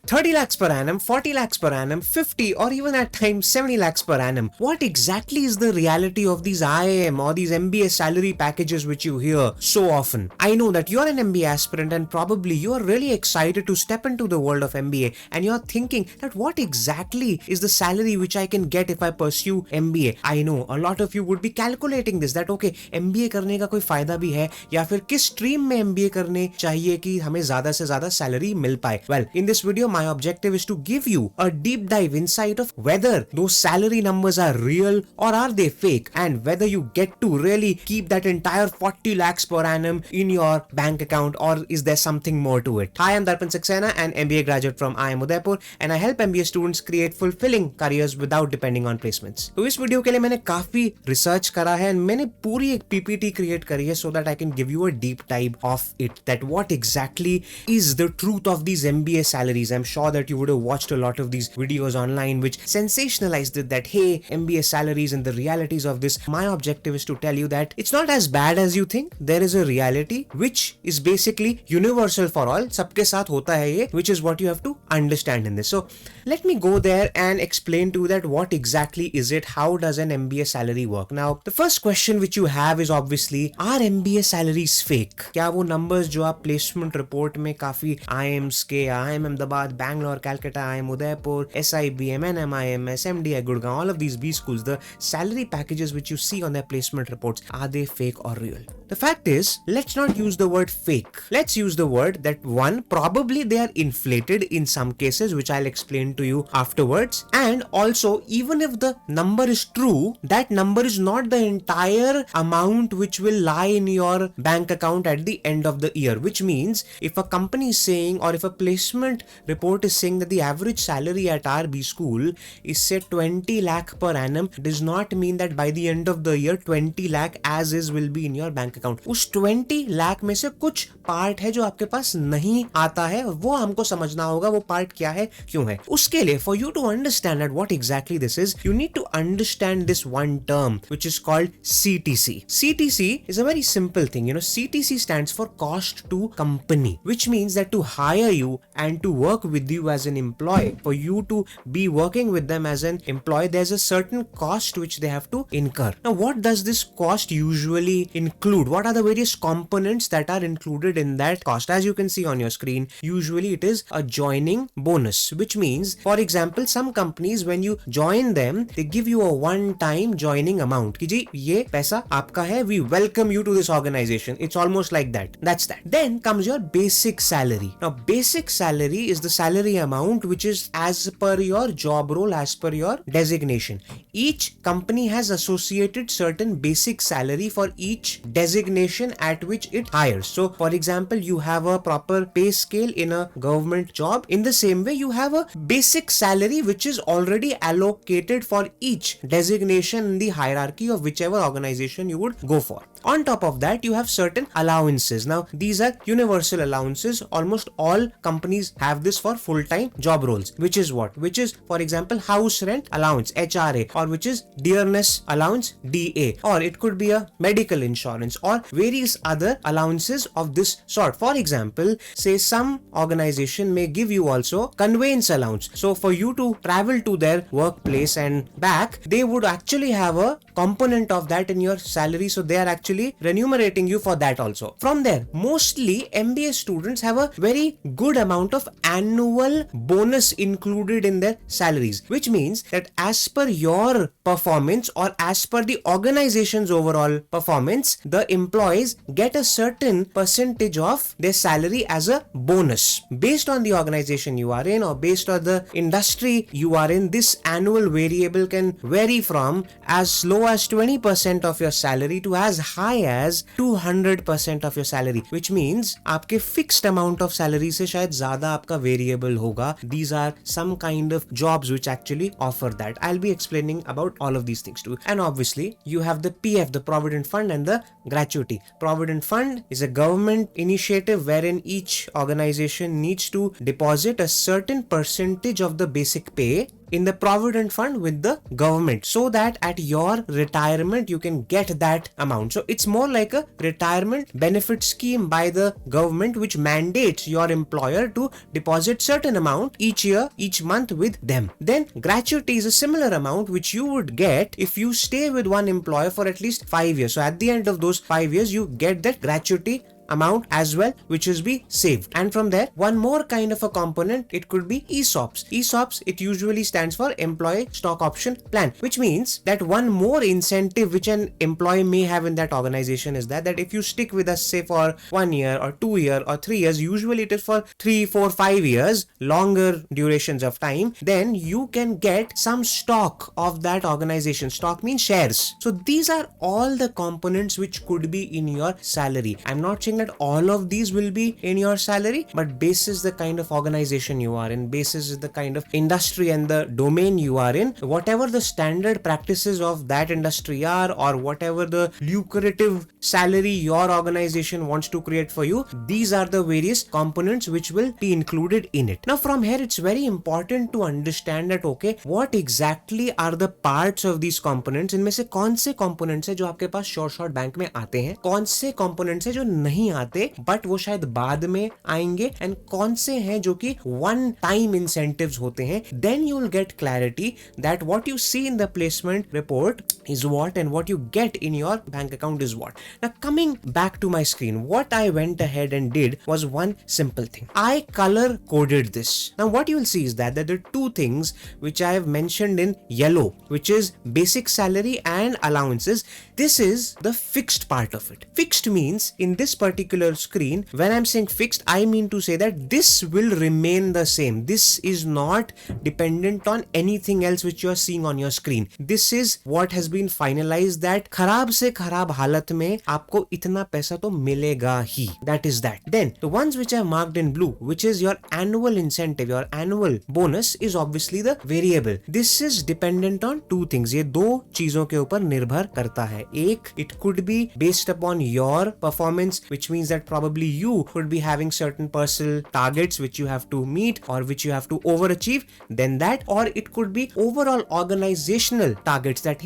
30 lakhs per annum, 40 lakhs per annum, 50 or even at times 70 lakhs per annum. What exactly is the reality of these IIM or these MBA salary packages which you hear so often? I know that you're an MBA aspirant and probably you're really excited to step into the world of MBA and you're thinking that what exactly is the salary which I can get if I pursue MBA. I know a lot of you would be calculating this that okay, MBA करने का कोई फायदा भी है या फिर किस stream में MBA करने चाहिए कि हमें ज्यादा से ज्यादा सैलरी मिल पाए. Well, in this video my objective is to give you a deep dive insight of whether those salary numbers are real or are they fake and whether you get to really keep that entire 40 lakhs per annum in your bank account or is there something more to it. Hi, I'm Darpan Saxena, an MBA graduate from IIM Udaipur and I help MBA students create fulfilling careers without depending on placements. तो इस video के लिए मैंने काफी research करा है and मैंने पूरी एक PPT क्रिएट करी है so that I can give you a deep dive of it, that what exactly is the truth of these MBA salaries. I'm sure that you would have watched a lot of these videos online which sensationalized it that hey, MBA salaries and the realities of this. My objective is to tell you that it's not as bad as you think. There is a reality which is basically universal for all. सबके साथ होता है ये, which is what you have to understand in this. So let me go there and explain to you that what exactly is it, how does an MBA salary work. Now the first question which you have is obviously, are MBA salaries fake? क्या वो numbers जो आप placement report में काफी IIMs के, IIM Ahmedabad, Bangalore, Calcutta, IIM Udaipur, SIBM, NMIM, SMDI, Gurgaon, all of these B schools, the salary packages which you see on their placement reports, are they fake or real? The fact is, let's not use the word fake. Let's use the word that one, probably they are inflated in some cases, which I'll explain to you afterwards. And also, even if the number is true, that number is not the entire amount which will lie in your bank account at the end of the year. Which means, if a company is saying, or if a placement report is saying that the average salary at our B school is say 20 lakh per annum, does not mean that by the end of the year 20 lakh as is will be in your bank account. उस 20 लाख में से कुछ part है जो आपके पास नहीं आता है, वो हमको समझना होगा वो पार्ट क्या है, क्यों है. उसके लिए for you to understand that what exactly this is, you need to understand this one term which is called CTC. CTC is a very simple thing. CTC stands for cost to company, which means that to hire you and to work with you as an employee, for you to be working with them as an employee, there's a certain cost which they have to incur. Now, what does this cost usually include? What are the various components that are included in that cost? As you can see on your screen, usually it is a joining bonus, which means, for example, some companies when you join them, they give you a one-time joining amount. कि जी ये पैसा आपका है, we welcome you to this organization. It's almost like that. That's that. Then comes your basic salary. Now, basic salary is the salary amount which is as per your job role, as per your designation. Each company has associated certain basic salary for each designation at which it hires. So, for example, you have a proper pay scale in a government job. In the same way, you have a basic salary which is already allocated for each designation in the hierarchy of whichever organization you would go for. On top of that, you have certain allowances. Now, these are universal allowances. Almost all companies have this for full-time job roles. Which is what? Which is, for example, house rent allowance, HRA, or which is dearness allowance, DA, or it could be a medical insurance or various other allowances of this sort. For example, say some organization may give you also conveyance allowance. So, for you to travel to their workplace and back, they would actually have a component of that in your salary. So, they are actually remunerating you for that also. From there, mostly MBA students have a very good amount of annual bonus included in their salaries, which means that as per your performance or as per the organization's overall performance, the employees get a certain percentage of their salary as a bonus. Based on the organization you are in or based on the industry you are in, this annual variable can vary from as low as 20% of your salary to as high as 200% of your salary, which means आपके fixed amount of salary से शायद ज़्यादा आपका variable होगा. These are some kind of jobs which actually offer that. I'll be explaining about all of these things too. And obviously, you have the PF, the Provident Fund, and the gratuity. Provident Fund is a government initiative wherein each organization needs to deposit a certain percentage of the basic pay in the provident fund with the government, so that at your retirement you can get that amount. So it's more like a retirement benefit scheme by the government, which mandates your employer to deposit certain amount each year, each month with them. Then gratuity is a similar amount which you would get if you stay with one employer for at least 5 years. So at the end of those 5 years you get that gratuity amount as well, which is be saved. And from there, one more kind of a component, it could be ESOPs. ESOPs, it usually stands for employee stock option plan, which means that one more incentive which an employee may have in that organization is that if you stick with us, say for 1 year or 2 years or 3 years, usually it is for 3, 4, 5 years, longer durations of time, then you can get some stock of that organization. Stock means shares. So these are all the components which could be in your salary. I'm not saying that all of these will be in your salary, but basis the kind of organization you are in, basis the kind of industry and the domain you are in, whatever the standard practices of that industry are, or whatever the lucrative salary your organization wants to create for you, these are the various components which will be included in it. Now from here, it's very important to understand that okay, what exactly are the parts of these components. इनमें से कौन से components है जो आपके पास short bank में आते हैं, कौन से components है जो नहीं आते बट वो शायद बाद में आएंगे, एंड कौन से हैं जो कि वन टाइम इंसेंटिव्स होते हैं. Then you will get clarity that what you see in the placement report is what and what you get in your bank account is what. Now coming back to my screen, what I went ahead and did was one simple thing. I color coded this. Now what you will see is that there are two things which I have mentioned in yellow, which is basic salary and allowances. This is the fixed part of it. Fixed means in this particular screen, when I'm saying fixed, I mean to say that this will remain the same. This is not dependent on anything else which you are seeing on your screen. This is what has been finalized, that खराब से खराब हालत में आपको इतना पैसा तो मिलेगा ही. That is that. Then the ones which are marked in blue, which is your annual incentive, your annual bonus, is obviously the variable. This is dependent on two things. ये दो चीजों के ऊपर निर्भर करता है. एक, it could be based upon your performance, which means that probably you could be having certain personal targets which you have to meet or which you have to overachieve. Then that, or it could be overall organizational targets, that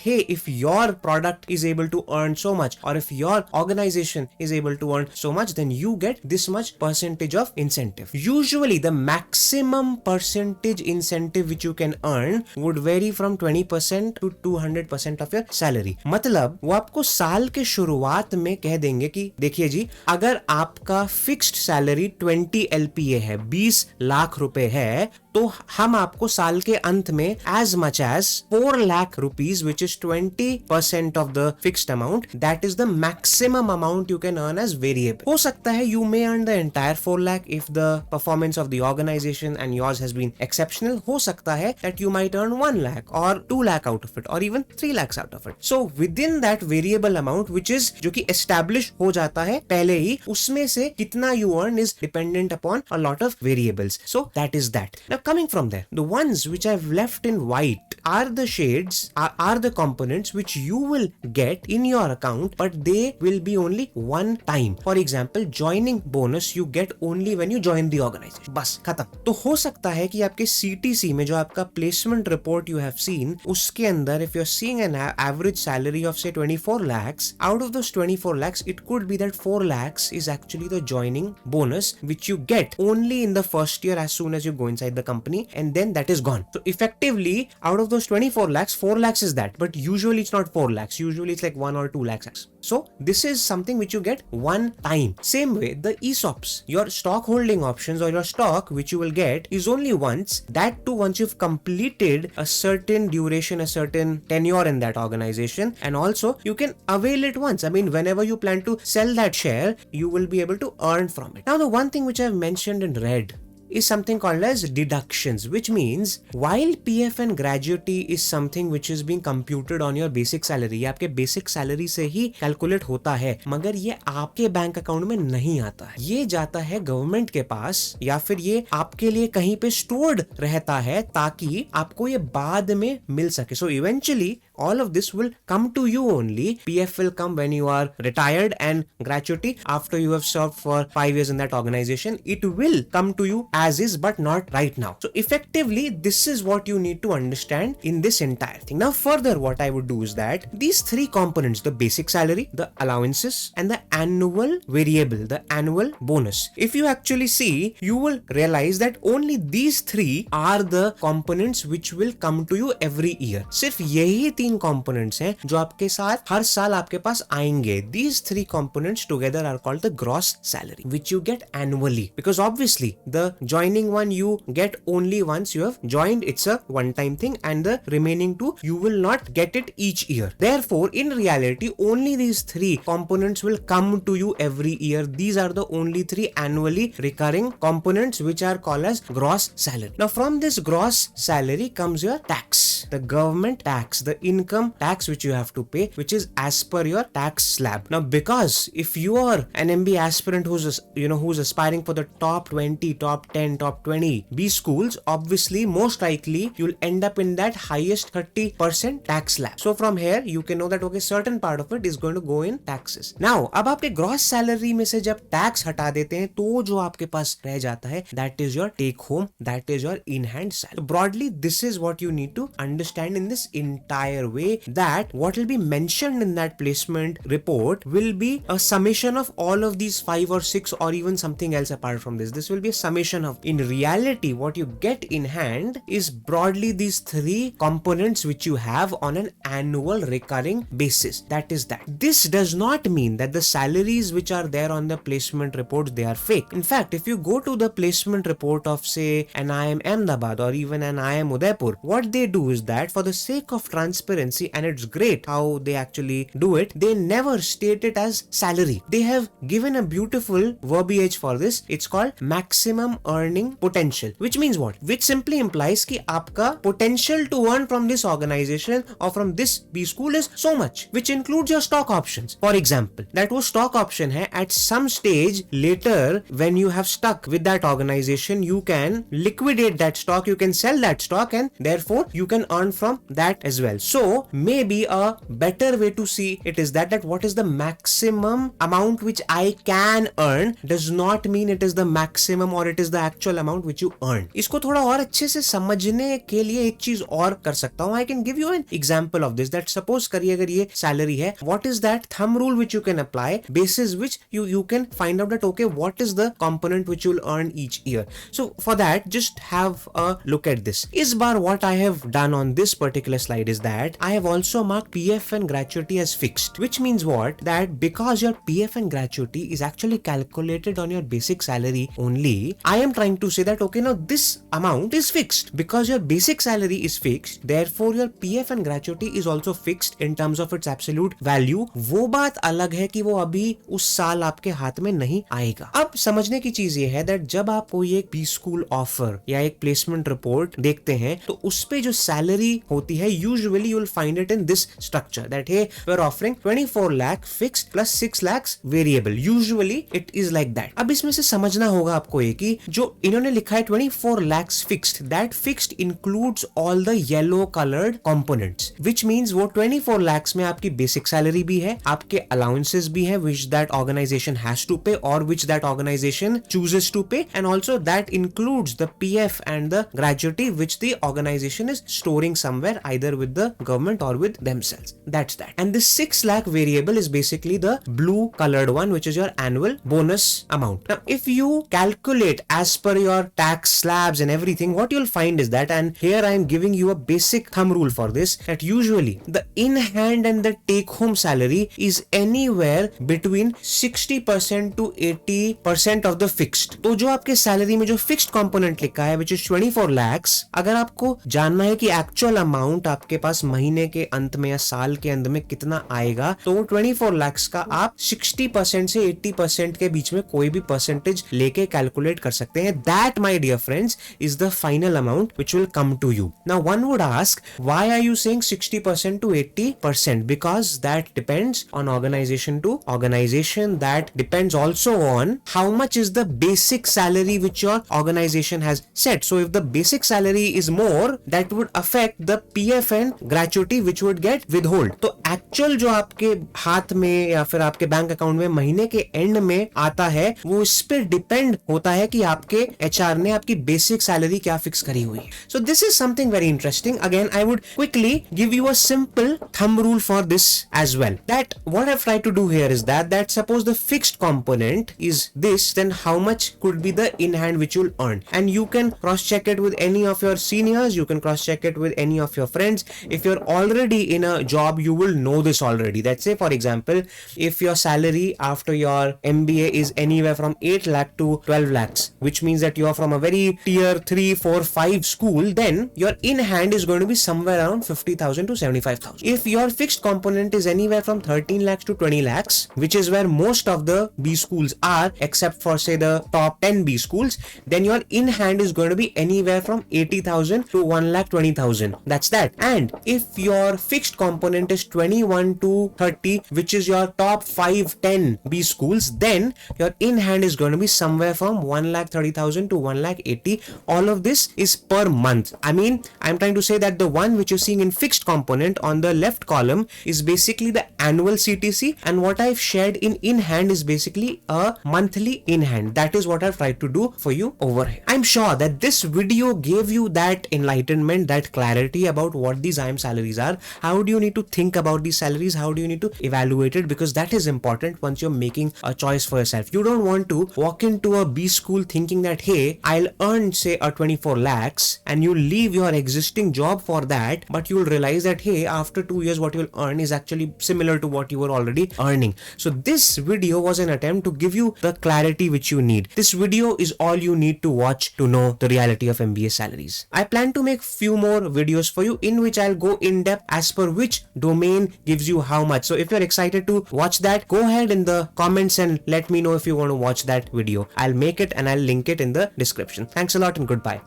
if your product is able to earn so much, or if your organization is able to earn so much, then you get this much percentage of incentive. Usually the maximum percentage incentive which you can earn would vary from 20% to 200% of your salary. मतलब वो आपको साल के शुरुआत में कह देंगे कि देखिए जी, अगर आपका फिक्स्ड सैलरी 20 LPA है, 20 लाख रुपए है, तो हम आपको साल के अंत में as much as 4 lakh rupees, which is 20% of the fixed amount, that is the maximum amount you can earn as variable. हो सकता है you may earn the entire 4 lakh if the performance of the organization and yours has been exceptional. हो सकता है that you might earn 1 lakh or 2 lakh out of it, or even 3 lakhs out of it. So within that variable amount, which is जो कि establish हो जाता है पहले ही, उसमें से कितना you earn is dependent upon a lot of variables. So that is that. Now coming from there, the ones which I've left in white are the shades, are the components which you will get in your account, but they will be only one time. For example, joining bonus you get only when you join the organization. बस खत्म. तो हो सकता है कि आपके CTC में जो आपका placement report you have seen, उसके अंदर if you're seeing an average salary of say 24 lakhs, out of those 24 lakhs, it could be that 4 lakhs is actually the joining bonus which you get only in the first year as soon as you go inside the company, and then that is gone. So effectively, out of those 24 lakhs, 4 lakhs is that, but usually it's not 4 lakhs. Usually it's like 1 or 2 lakhs. So this is something which you get one time. Same way, the ESOPs, your stock holding options or your stock which you will get is only once. That too once you've completed a certain duration, a certain tenure in that organization, and also you can avail it once. I mean, whenever you plan to sell that share, you will be able to earn from it. Now the one thing which I've mentioned in red is something called as deductions, which means while PF and gratuity is something which is being computed on your basic salary, ये आपके basic salary से ही calculate होता है, मगर ये आपके bank account में नहीं आता है. ये जाता है गवर्नमेंट के पास, या फिर ये आपके लिए कहीं पे stored रहता है ताकि आपको ये बाद में मिल सके. So eventually all of this will come to you only. PF will come when you are retired, and gratuity after you have served for 5 years in that organization. It will come to you as is, but not right now. So effectively, this is what you need to understand in this entire thing. Now further, what I would do is that these three components, the basic salary, the allowances, and the annual variable, the annual bonus, if you actually see, you will realize that only these three are the components which will come to you every year. सिर्फ यही तीन components हैं जो आपके साथ हर साल आपके पास आएंगे. These three components together are called the gross salary, which you get annually, because obviously the joining one you get only once you have joined. It's a one-time thing, and the remaining two you will not get it each year. Therefore, in reality, only these three components will come to you every year. These are the only three annually recurring components which are called as gross salary. Now from this gross salary comes your tax, the government tax, the income tax which you have to pay, which is as per your tax slab. Now because if you are an MBA aspirant who's aspiring for the top 20, top 10, top 20 B schools, obviously most likely you'll end up in that highest 30% tax slab. So from here you can know that okay, certain part of it is going to go in taxes. Now अब आपके gross salary में से जब tax हटा देते हैं तो जो आपके पास रह जाता है, that is your take home, that is your in hand salary. So broadly this is what you need to understand in this entire way, that what will be mentioned in that placement report will be a summation of all of these 5 or 6 or even something else apart from this. This will be a summation of, in reality, what you get in hand is broadly these three components which you have on an annual recurring basis. That is that. This does not mean that the salaries which are there on the placement reports, they are fake. In fact, if you go to the placement report of say an IIM Ahmedabad or even an IIM Udaipur, what they do is that for the sake of transparency, and it's great how they actually do it, they never state it as salary. They have given a beautiful verbiage for this. It's called maximum earning potential, which means what? Which simply implies कि आपका potential to earn from this organization or from this B school is so much, which includes your stock options. For example, that वो stock option है, at some stage later when you have stuck with that organization, you can liquidate that stock, you can sell that stock, and therefore you can earn from that as well. So maybe a better way to see it is that what is the maximum amount which I can earn does not mean it is the maximum or it is the actual amount which you earn. इसको थोड़ा और अच्छे से समझने के लिए एक चीज और कर सकता हूँ. I can give you an example of this. That suppose करिए अगर ये salary है, what is that thumb rule which you can apply, basis which you can find out that okay, what is the component which you'll earn each year. So for that, just have a look at this. Is bar what I have done on this particular slide is that I have also marked PF and gratuity as fixed, which means what? That because your PF and gratuity is actually calculated on your basic salary only, I am trying to say that okay, now this amount is fixed. Because your basic salary is fixed, therefore your PF and gratuity is also fixed in terms of its absolute value. वो बात अलग है कि वो अभी उस साल आपके हाथ में नहीं आएगा. अब समझने की चीज ये है that जब आप कोई एक B school ऑफर या एक प्लेसमेंट रिपोर्ट देखते हैं तो उस पे जो सैलरी होती है, usually you will find it in this structure that hey, we are offering 24 lakh fixed plus 6 lakhs variable. Usually it is like that. अब इसमें से समझना होगा आपको ये कि जो इन्होंने लिखा है 24 lakhs fixed, that fixed includes all the yellow colored components, which means वो 24 lakhs में आपकी basic salary भी है, आपके allowances भी है which that organization has to pay or which that organization chooses to pay, and also that includes the PF and the gratuity which the organization is storing somewhere either with the government or with themselves. That's that. And this 6 lakh variable is basically the blue colored one, which is your annual bonus amount. Now if you calculate as per your tax slabs and everything, what you'll find is that, and here I am giving you a basic thumb rule for this, that usually the in hand and the take home salary is anywhere between 60% to 80% of the fixed. तो जो आपके salary में जो fixed component लिखा है which is 24 lakhs, अगर आपको जानना है कि एक्चुअल अमाउंट आपके पास महीने के अंत में या साल के अंत में कितना आएगा, तो 24 lakhs का आप 60% से 80% के बीच में कोई भी परसेंटेज लेके कैलकुलेट कर सकते हैं. That, my dear friends, is the final amount which will come to you. Now one would ask, why are you saying 60% to 80%? Because that depends on organization to organization. That depends also on how much is the basic salary which your organization has set. So if the basic salary is more, that would affect reflect the PF and gratuity which would get withhold. तो actual जो आपके हाथ में या फिर आपके bank account में महीने के एंड में आता है वो इस पे डिपेंड होता है कि आपके HR ने आपकी बेसिक सैलरी क्या फिक्स करी हुई है. So this is something very interesting. Again, I would quickly give you a simple thumb rule for this as well. That what I've tried to do here is that suppose the fixed component is this, then how much could be the in hand which you'll earn, and you can cross check it with any of your seniors, you can cross check it with any of your friends. If you're already in a job, you will know this already. Let's say for example, if your salary after your MBA is anywhere from 8 lakh to 12 lakhs, which means that you are from a very tier 3, 4, 5 school, then your in hand is going to be somewhere around 50,000 to 75,000. If your fixed component is anywhere from 13 lakhs to 20 lakhs, which is where most of the B schools are, except for say the top 10 B schools, then your in hand is going to be anywhere from 80,000 to 1,20,000. That's that. And if your fixed component is 21 to 30, which is your top 5, 10 B schools, then your in hand is going to be somewhere from 1,30,000 to 1,80,000. All of this is per month. I mean, I'm trying to say that the one which you're seeing in fixed component on the left column is basically the annual CTC, and what I've shared in hand is basically a monthly in hand. That is what I've tried to do for you over here. I'm sure that this video gave you that enlightenment, that clarity about what these IIM salaries are. How do you need to think about these salaries? How do you need to evaluate it? Because that is important once you're making a choice for yourself. You don't want to walk into a B school thinking that, hey, I'll earn say a 24 lakhs, and you leave your existing job for that, but you'll realize that, hey, after 2 years what you'll earn is actually similar to what you were already earning. So this video was an attempt to give you the clarity which you need. This video is all you need to watch to know the reality of MBA salaries. I plan to make few more videos for you in which I'll go in depth as per which domain gives you how much. So if you're excited to watch that, go ahead in the comments and let me know if you want to watch that video. I'll make it and I'll link it in the description. Thanks a lot and goodbye.